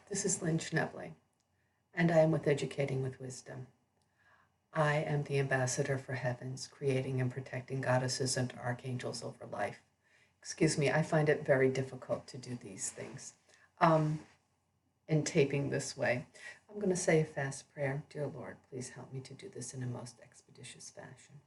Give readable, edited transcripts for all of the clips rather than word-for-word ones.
This is Lynn Schnebley, and I am with Educating with Wisdom. I am the ambassador for heavens, creating and protecting goddesses and archangels over life. Excuse me, I find it very difficult to do these things in taping this way. I'm going to say a fast prayer. Dear Lord, please help me to do this in a most expeditious fashion.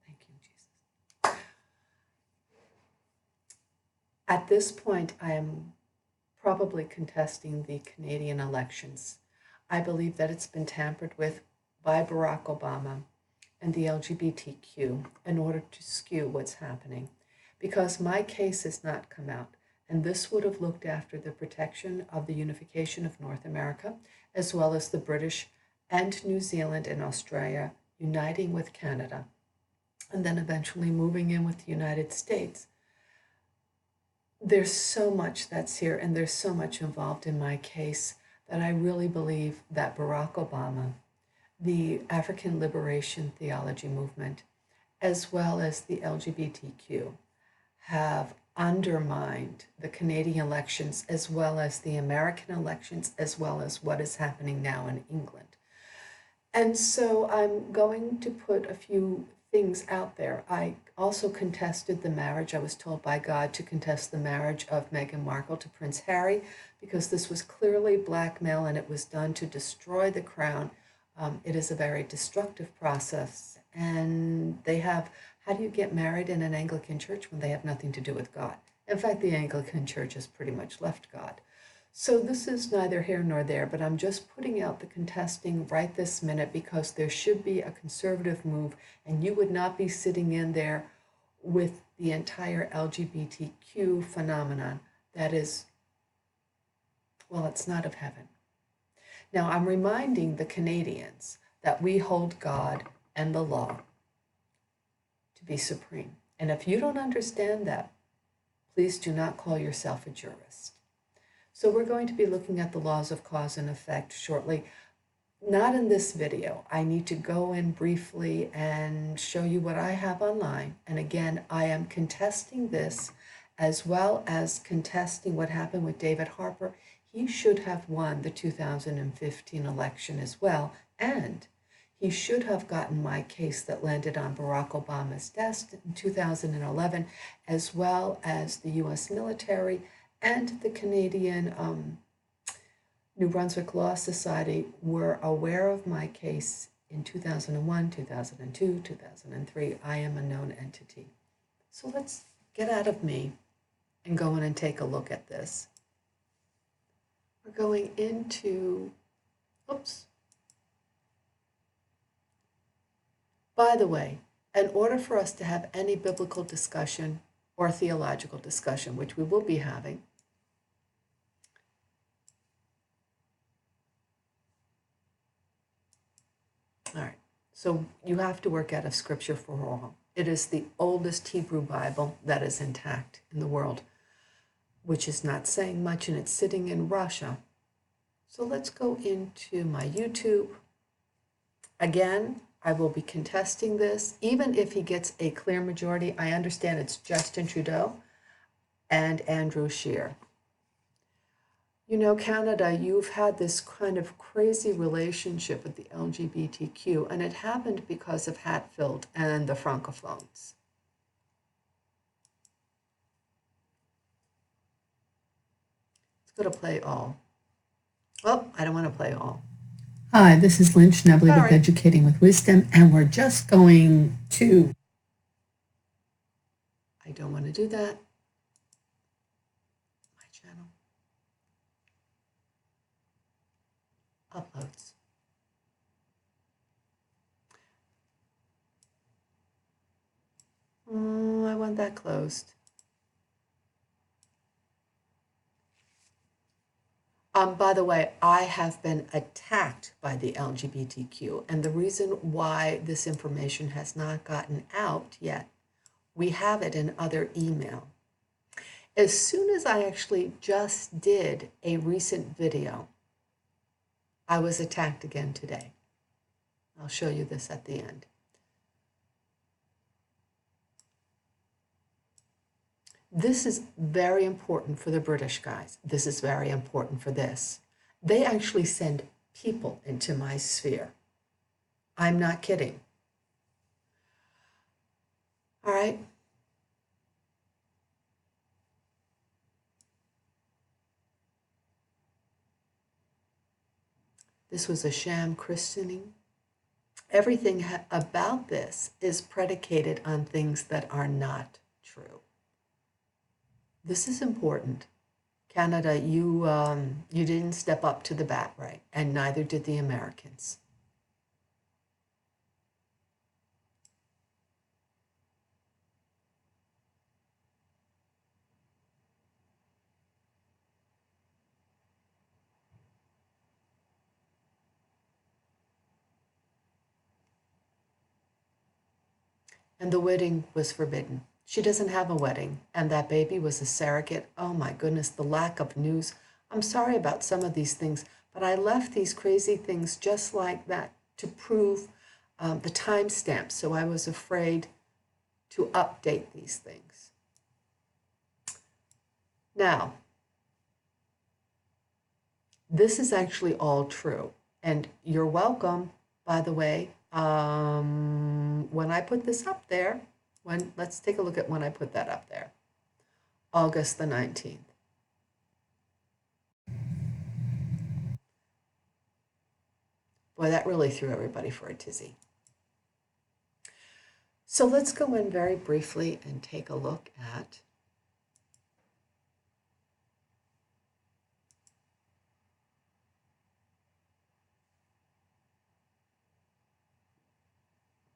Thank you, Jesus. At this point, I am probably contesting the Canadian elections. I believe that it's been tampered with by Barack Obama and the LGBTQ in order to skew what's happening. Because my case has not come out, and this would have looked after the protection of the unification of North America, as well as the British and New Zealand and Australia uniting with Canada, and then eventually moving in with the United States. There's so much that's here, and there's so much involved in my case that I really believe that Barack Obama, the African Liberation Theology movement, as well as the LGBTQ, have undermined the Canadian elections, as well as the American elections, as well as what is happening now in England. And so I'm going to put a few things out there. I also contested the marriage. I was told by God to contest the marriage of Meghan Markle to Prince Harry, because this was clearly blackmail and it was done to destroy the crown. It is a very destructive process. And they have, how do you get married in an Anglican church when they have nothing to do with God? In fact, the Anglican church has pretty much left God. So this is neither here nor there, but I'm just putting out the contesting right this minute because there should be a conservative move, and you would not be sitting in there with the entire LGBTQ phenomenon that is, well, it's not of heaven. Now, I'm reminding the Canadians that we hold God and the law to be supreme. And if you don't understand that, please do not call yourself a jurist. So we're going to be looking at the laws of cause and effect shortly. Not in this video. I need to go in briefly and show you what I have online. And again, I am contesting this as well as contesting what happened with David Harper. He should have won the 2015 election as well. And he should have gotten my case that landed on Barack Obama's desk in 2011, as well as the U.S. military and the Canadian New Brunswick Law Society were aware of my case in 2001, 2002, 2003. I am a known entity. So let's get out of me and go in and take a look at this. We're going into, oops. By the way, in order for us to have any biblical discussion or theological discussion, which we will be having, all right, so you have to work out of Scripture for all. It is the oldest Hebrew Bible that is intact in the world, which is not saying much, and it's sitting in Russia. So let's go into my YouTube. Again, I will be contesting this. Even if he gets a clear majority, I understand it's Justin Trudeau and Andrew Scheer. You know, Canada, you've had this kind of crazy relationship with the LGBTQ, and it happened because of Hatfield and the Francophones. Let's go to play all. Oh, I don't want to play all. Hi, this is Lynn Schnebley with Educating with Wisdom, and we're just going to... I don't want to do that. My channel. Uploads. Oh, I want that closed. By the way, I have been attacked by the LGBTQ, and the reason why this information has not gotten out yet, we have it in other email. As soon as I actually just did a recent video, I was attacked again today. I'll show you this at the end. This is very important for the British guys. This is very important for this. They actually send people into my sphere. I'm not kidding. All right. This was a sham christening. Everything about this is predicated on things that are not true. This is important. Canada, you didn't step up to the bat, right? And neither did the Americans. And the wedding was forbidden. She doesn't have a wedding, and that baby was a surrogate. Oh my goodness, the lack of news. I'm sorry about some of these things, but I left these crazy things just like that to prove the timestamp, so I was afraid to update these things. Now, this is actually all true, and you're welcome, by the way. When I put this up there, let's take a look at when I put that up there. August the 19th. Boy, that really threw everybody for a tizzy. So let's go in very briefly and take a look at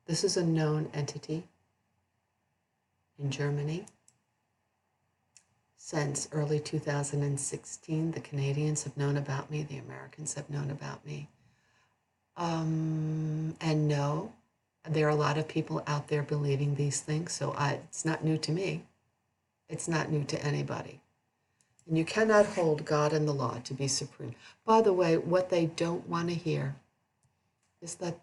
this is a known entity in Germany. Since early 2016, the Canadians have known about me, the Americans have known about me. And no, there are a lot of people out there believing these things, so it's not new to me. It's not new to anybody. And you cannot hold God and the law to be supreme. By the way, what they don't want to hear is that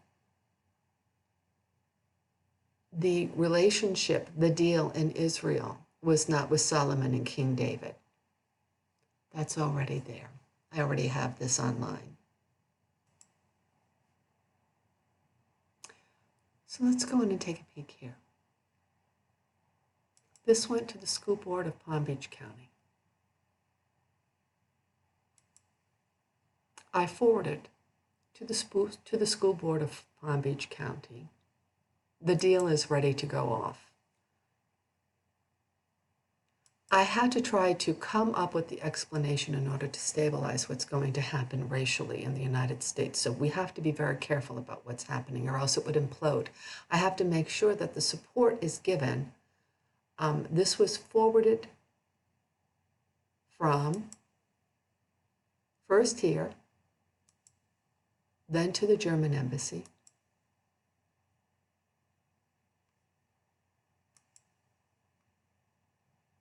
the relationship, the deal in Israel was not with Solomon and King David. That's already there. I already have this online. So let's go in and take a peek here. This went to the school board of Palm Beach County. I forwarded to the school board of Palm Beach County. The deal is ready to go off. I had to try to come up with the explanation in order to stabilize what's going to happen racially in the United States. So we have to be very careful about what's happening, or else it would implode. I have to make sure that the support is given. This was forwarded from first here, then to the German embassy,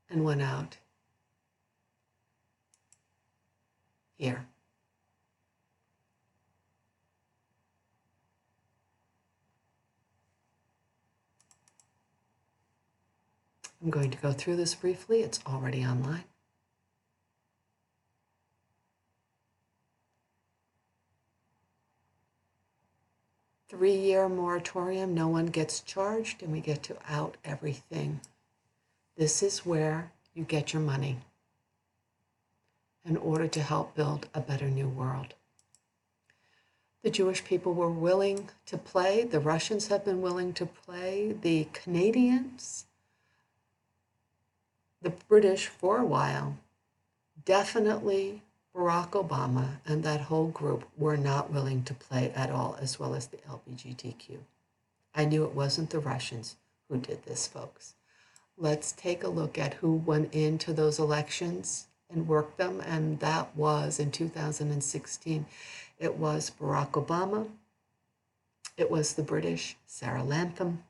and went out here. I'm going to go through this briefly. It's already online. Three-year moratorium, no one gets charged, and we get to out everything. This is where you get your money in order to help build a better new world. The Jewish people were willing to play. The Russians have been willing to play. The Canadians, the British for a while, definitely Barack Obama and that whole group were not willing to play at all, as well as the LGBTQ. I knew it wasn't the Russians who did this, folks. Let's take a look at who went into those elections and worked them, and that was in 2016. It was Barack Obama. It was the British, Sarah Latham.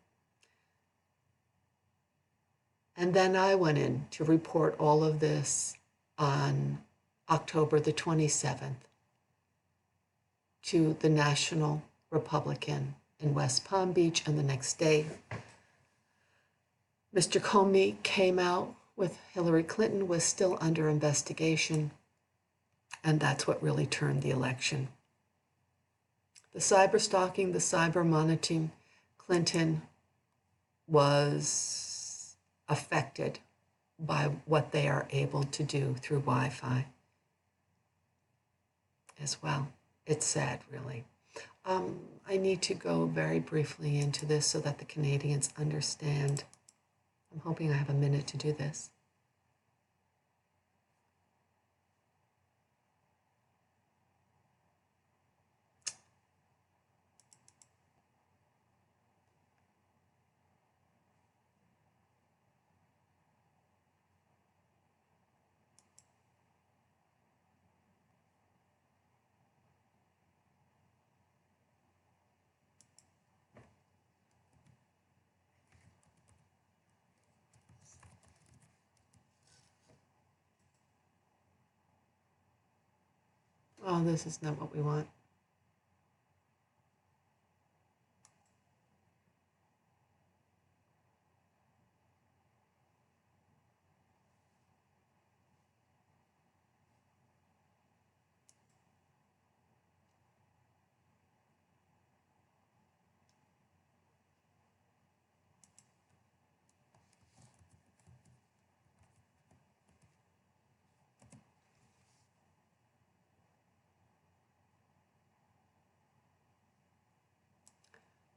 And then I went in to report all of this on October the 27th to the National Republican in West Palm Beach, and the next day, Mr. Comey came out with Hillary Clinton was still under investigation, and that's what really turned the election. The cyber stalking, the cyber monitoring, Clinton was affected by what they are able to do through Wi-Fi as well. It's sad, really. I need to go very briefly into this so that the Canadians understand. I'm hoping I have a minute to do this. Oh, this is not what we want.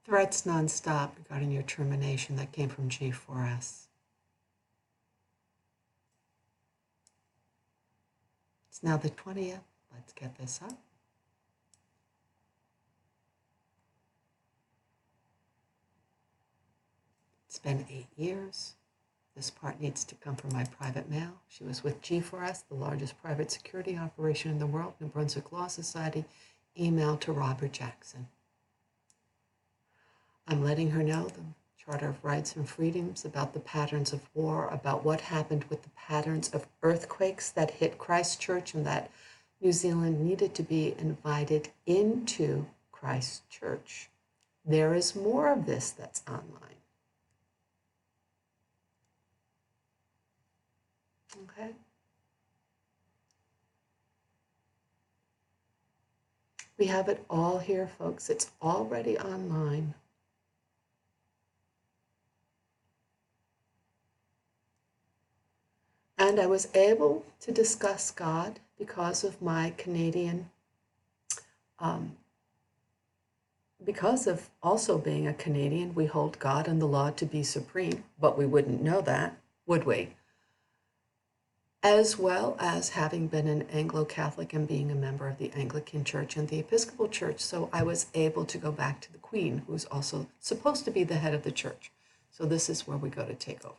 Threats nonstop regarding your termination that came from G4S. It's now the 20th. Let's get this up. It's been 8 years. This part needs to come from my private mail. She was with G4S, the largest private security operation in the world, New Brunswick Law Society. Email to Robert Jackson. I'm letting her know the Charter of Rights and Freedoms, about the patterns of war, about what happened with the patterns of earthquakes that hit Christchurch, and that New Zealand needed to be invited into Christchurch. There is more of this that's online. Okay? We have it all here, folks. It's already online. And I was able to discuss God because of my Canadian, because of also being a Canadian. We hold God and the law to be supreme, but we wouldn't know that, would we? As well as having been an Anglo-Catholic and being a member of the Anglican Church and the Episcopal Church. So I was able to go back to the Queen, who's also supposed to be the head of the church. So this is where we go to take over.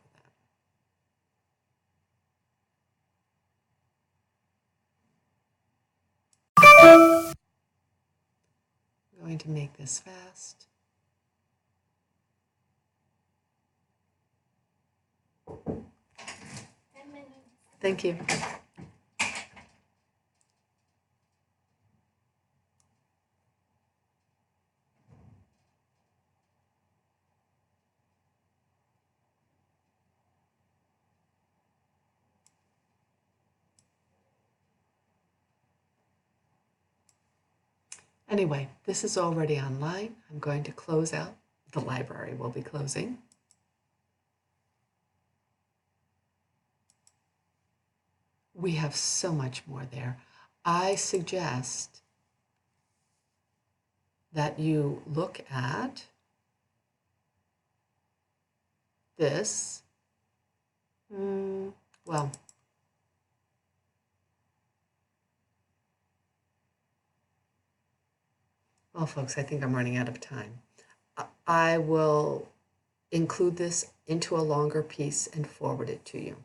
I'm going to make this fast. Thank you. Anyway, this is already online. I'm going to close out. The library will be closing. We have so much more there. I suggest that you look at this. Well, folks, I think I'm running out of time. I will include this into a longer piece and forward it to you.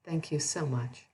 Thank you so much.